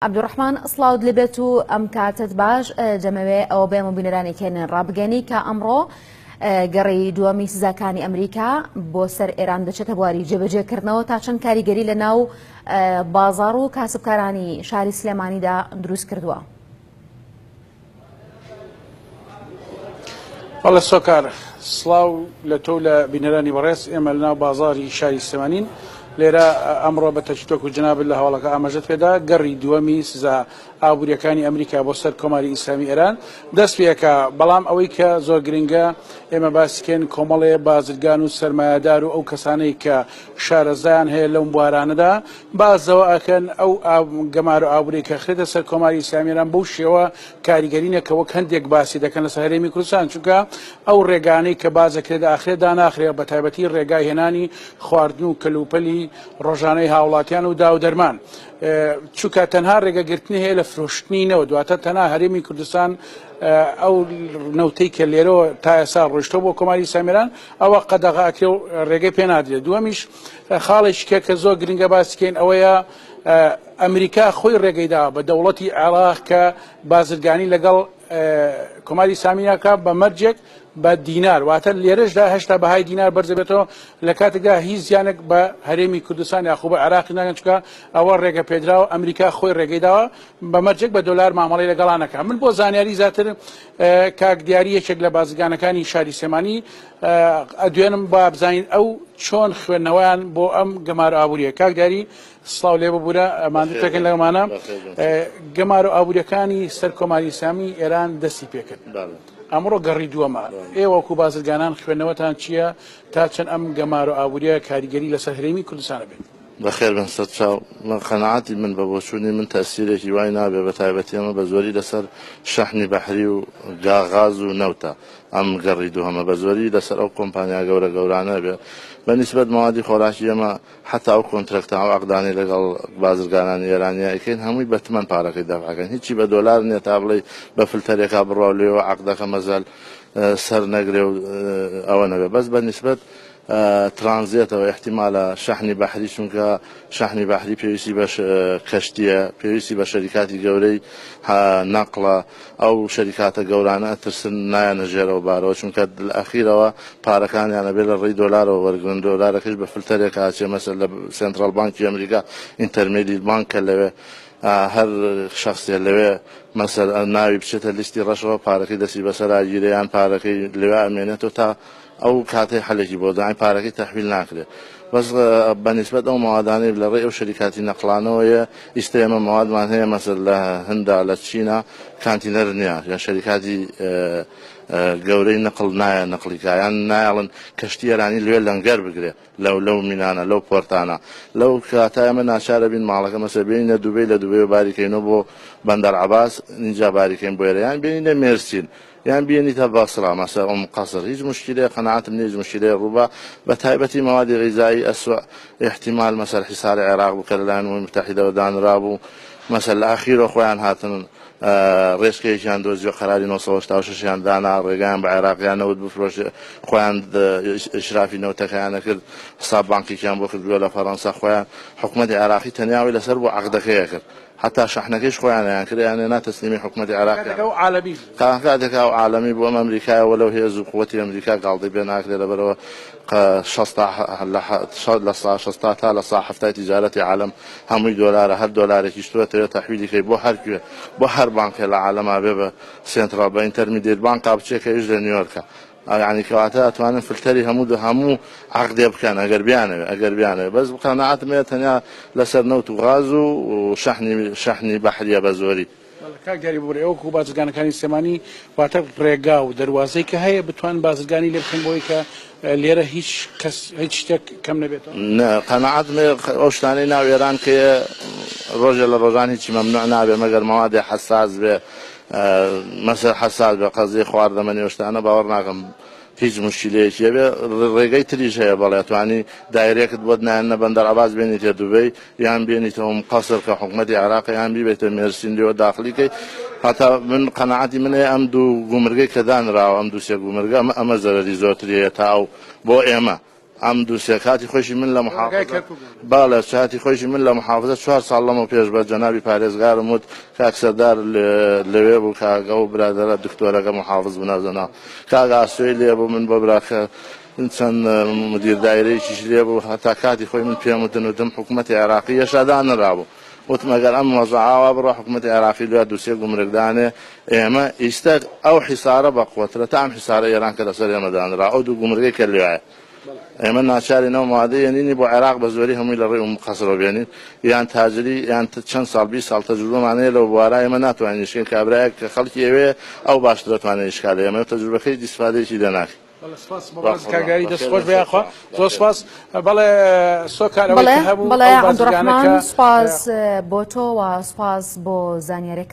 عبدالرحمن سڵاو لێبێت و ئەم کاتت باش دەمەوێ ئەوە بێمە بینەرانێکێنن ڕابگەنی کە ئەمڕۆ گەڕی دووەمی سزاکانی ئەمریکا بۆ سەر ئێران دەچێتە بواری جێبەجێکردنەوە تا چەند کاریگەری لە ناو بازاڕ و کاسبکارانی شاری سلێمانیدا دروست کردووە. وەڵە سۆکار سڵاو لە تۆ لە بینەرانی بەڕێز ئێمە لە ناو بازاری شاری سلێمانین لێرە ئەمڕۆ بە تەچتۆک و جنابل لە هەوڵەکە ئاماژەت پێدا گەڕی دووەمی سزا ئابوووریەکانی ئەمریکا بۆ سەر کۆماری ئیسلامی ئێران دەست پێەکە بەڵام ئەوەی کە زۆر گرنگە ئێمە باسیکەین کۆمەڵێ بازرگان و سەرمایه‌دار و ئەو کەسانەی کە شارەزایان هەیە لەم بوارانەدا بازەوە ئەکەن ئەو گەمار و ئابووری کە خرێتە سەر کۆماری ئیسلامی ئێران بەو شێوە کاریگەرینە کە وەک هەندێک باسی دەکەن لە هەرێمی کوردستان چونکە ئەو ڕێگانەی کە بازەکرێت ئاخرێدا ناخرێت بە تایبەتی ڕێگای هێنانی خواردن و کەلوپەلی ڕۆژانەی هاوڵاتیان و داودەرمان چونکە تەنها ڕێگەگرتنی هەیە لە فرۆشتنینەوە دواتە تەنها هەرێمی کوردستان ئەو نەوتەی کە لێرەوە تا ئێستا ڕۆیشتەوە بۆ کۆماری ئیسلامیێران ئەوە قەدەغاکرێ و ڕێگەی پێ نادرێت. دووەمیش خاڵێکی کە زۆر گرنگە باسیکەین ئەوەیە ئەمریکا خۆی ڕێگەیدا بە دەوڵەتی عێراق کە بازرگانی لەگەڵ کۆماری ئیسلامیەکە بە مەرجێک بە دینار واتە لێرەشدا هەشتا بەهای دینار بەرزەبێتەوە لە کاتێکدا هیچ زیانێک بە هەرێمی کوردستان یاخۆ بە عێراقی ناگەن چونکە ئەوە ڕێگە پێدراوە ئەمریکا خۆی ڕێگەیداوە بە مەرجێک بە دۆلار مامەڵەی لەگەڵانەکە. من بۆ زانیاری زیاتر کاک دیاری یەکێک لە بازرگانەکانی شاری سلێمانی ئەدوێنم با بزانین ئەو چۆن خوێندنەوەیان بۆ ئەم گەمار و ئابووریە. کاک دیاری سڵاو لێ ببوورە ماندووتەکەن لەمانە گەمار و ئابووریەکانی سەر کۆماری ئیسلامی ئێران دەستی پێکرد. ئەمڕۆ گەڕی دووەمە ئێوەکو بازرگانان خوێندنەوەتان چییە تا چەند ئەم گەمار و ئابووریە کاریگەری لەسەر هەرێمی کوردستانە بێت؟ بەخێر بن سەد چاو من قەنەعەتی من بە بۆچوونی من تەسیرێکی وای نابێ بە تایبەتی ئەمە بە زۆری لەسەر شەحنی بەحری و غاز و نەوتە ئەم گەڕی دووهەمە بە زۆری لەسەر ئەو کۆمپانیا گەورە گەورانە بێ بەنسبەت مەوادی خۆراکی ئەمە حتا ئەو کۆنترەکتە ئەو عەقدانەی لەگەڵ بازرگانانی ئێرانیا ئەکەین هەمووی بە تمەن پارەکەی دەفعەکەن هیچی بە دۆلار نییە تا بڵێ بە فلتەرێکا بڕاو لێەوە عەقدەکە مەزەل سەر نەگرێ و ئەوە نەبێ بەس بەنسبەت ترانزیتەوە احتیمالە شەحنی بەحری چونکە شەحنی بەحری پێویستی بە کەشتیە پێویستی بە شەریکاتی گەورەی نەقڵە ئەو شەریکاتە گەورانە ترسن نایەنە ژێرەوە بارەوە چونکە ئەخیرەوە پارەکانیانە بێت لە ڕێی دۆلارەوە وەرگن دۆلارەکەش بە فلتەرێک هاچێ مەسەر لە سنترال بانکی ئەمریکا ئینتەرمێدی بانکە لەوێ هەر شخصێ لەوێ مەسەر ناوی بچێتە لیستی ڕەشەوە پارەکەی دەستی بەسەراگیرەیان پارەکەی لەوێ ئەمێنێتەوە تا ئەو کاتەی حەلێکی بۆ داین پارەکەی تەحویل ناکرێت بەس بەنسبەت ئەو مەوادانەی لە ڕێی ئەو شەریکاتی نەقڵانەوەیە ئیستا ئێمە مەوادمان هەیە مەسەر لە هەندا لە چینە کانتینەر نییە یان شەریکاتی گەورەی نەقڵ نایە نەقلیکایان نایڵن کەشتی ئێرانی لێ لەنگەر بگرێ لەو مینانە لەو پۆرتانە لەو کاتای ئەمە ناچارە بین ماڵەکە مەسە بینە دوبەی لە دوبەی باریکەینەوە بۆ بەندەر عەباس اینجا باریکەین بۆ ئێرە یان بینە مێرسین یان بینیتە باسڕا مەسە ئەم قەسر هیچ مشکلەیە قەنەعەتم نییە هیچ مشکلەیە ڕووبە بە تایبەتی مەوادی غیزایی ئەسوە احتیمال مەسەر حیساری عێراق بوو کە لەلایەن ئەمەی متحیدەوە دانرابوو مەسەر لە ئاخیرەوە خۆیان هاتن ڕێزکەیەکیان دۆزیوە قەراری 1986یان دانا ڕێگەیان بە عێراقیان نەوت بفرۆشێ خۆیان ئیشرافی نەوتەکەیانە کرد حساب بانکییان بۆ کردووە لە فەڕەنسا خۆیان حکوومەتی عێراقی تەنیاوی لەسەر بۆ عەقدەکەیە کرد حتا شەحنەکەیش خۆیانیان کرد یانێنا تەسلیمی حکوومەتی عێراق کاتێکا و عالەمی بۆ ئەم ئەمریکایەوە لەو هێز و قووەتی ئەمریکا گاڵدەی پێ ناکرێت لەبەرەوە لە سا 60 تا لە سا 70 تیجارەتی عالەم هەمووی دۆلارە هەر دۆلارێکی شتوەتەوە تەحویلی کەی بۆ هەرکوێ بۆ هەر بانکە لە عالەما بێ بە سنترال بە ئینتەرمیدێت بانکا بچێکەویش لە نیویۆرکە یعنی کەواتە ئەتوانن فلتەری هەموو عەقدێ بکەن ئەگەر بیانەوێ بەس قەنەعەتم هەیە تەنیا لەسەر نەوت و غاز و شەحنی بەحریە بە زۆری. کاگەری بۆ ئەوکو بازرگانەکانی سلێمانی واتە ڕێگا و دەواازەی کە هەیە بتوان بازرگانی لێ بکەن بۆی کە لێرە هیچ شتێک کەم نەبێتەوە. قەنەعەتم ئەو شتانەی ناو ئێران کە ڕۆژە لە ڕۆژان هیچی مەمنوع نابێ مەگەر مەوادێ حەساس بێ مەسەر حەساس بە قەزەی خواردەمەنی شتانە باوەڕ ناکەم هیچ مشکلەیەکی هەبێ ڕێگەی تریش هەیە بەڵێ توانی دایرێکت بۆت نایەنە بەندەر عەباس بێنیتە دوبەی یان بێنیتەوە قەسر کە حکوومەتی عێراق یان بیبێتە مێرسین لێوە داخلیکەی هەتا من قەنەعەتی من هەیە ئەم دوو گومرگەی کە دانراوە ئەم دوو سێ گومرگە ئەمە زەرەری زۆرتریە تا ئەو بۆ ئێمە ئەم دووسێ کاتی خۆشی من لە محافظە باڵە چاتی خۆشی من لە محافظە 4 ساڵ لەمە پێش بە جەنابی پارێزگارم وت کاک سەردار لەوێ بوو کاگە و برادرە دکتۆرەکە محافظ بنەزەنا کاگە ئاسوێی لێ بوو من بۆ براکە چەند مدیر دایرەیەکیش لێ بوو هەتا کاتی خۆی من پێم وتن وتم حکوومەتی عێراقی یەشادا نەرابوو وتم ئەگەر ئەم مەزعاوا بڕۆ حکوومەتی عێراقی دوای دووسێ گومرگدانێ ئێمە ئیستا ئەو حیسارە بە قوترە تا ئەم حیسارە ئێران کە لەسەر ئێمەدانرا ئەو دوو گومرگەی کە لێوایە ئێمە ناچارینەوە مادەی نینی بۆ عێراق بە زۆری هەمووی لە ڕێی قەسرەوە بێنین یان تاجری یان چەند ساڵ 20 ساڵ تەجروبەمانەیە لەو بوارە ئێمە ناتوانین شکێن کابراایە کە خەڵکی ئەوێ ئەو باشتر دەتوانێت ئیشکال ئێمە تەجروبەکەی ئیسفادەیەکی دەناکەین. کاگاری دەست خۆش بەیاخوا زۆر سپاس بەڵێ سۆکارەوەی هەبوو بەڵێ عەبدوڕەحمان سپاس بۆ تۆ و سپاس بۆ زانیاریەکە.